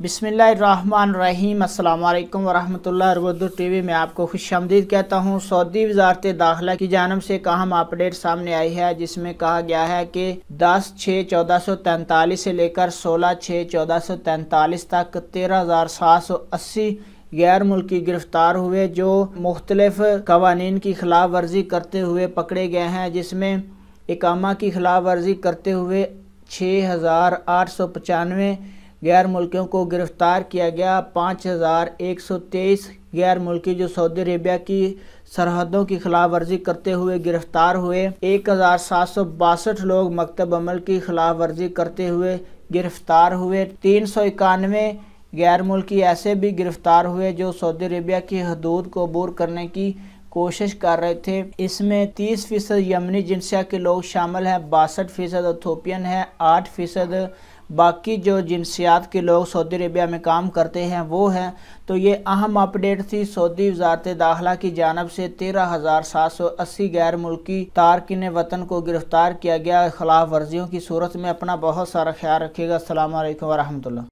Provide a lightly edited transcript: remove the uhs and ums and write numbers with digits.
बिस्मिल्लाहिर्रहमानिर्रहीम। अस्सलाम वालेकुम वरहमतुल्लाहि उर्दू टीवी में आपको खुश आमदीद कहता हूँ। सऊदी वज़ारत दाखिला की जानब से एक अहम अपडेट सामने आई है, जिसमें कहा गया है कि 10/6/1443 से लेकर 16/6/1443 तक 13,780 गैर मुल्की गिरफ्तार हुए, जो मुख्तलिफ कवानीन की खिलाफ वर्जी करते हुए पकड़े गए हैं, जिसमें इकामा की खिलाफ वर्जी करते हुए 6,895 गैर मुल्कियों को गिरफ्तार किया गया। 5,123 गैर मुल्की जो सऊदी अरेबिया की सरहदों की खिलाफ वर्जी करते हुए गिरफ्तार हुए। 1,762 लोग मकतब अमल की खिलाफ वर्जी करते हुए गिरफ्तार हुए। 391 गैर मुल्की ऐसे भी गिरफ्तार हुए जो सऊदी अरेबिया की हदूद को अबूर करने की कोशिश कर रहे थे। इसमें 30% यमनी जिनसिया के लोग शामिल हैं, 62% इथोपियन है, 8% बाकी जो जिनसियात के लोग सऊदी अरेबिया में काम करते हैं वो हैं। तो ये अहम अपडेट थी सऊदी वज़ारत दाखिला की जानब से। 13,780 गैर मुल्की तारकिन वतन को गिरफ्तार किया गया खिलाफ वर्जियों की सूरत में। अपना बहुत सारा ख्याल रखिएगा। अस्सलाम वालेकुम वरहमतुल्लाह।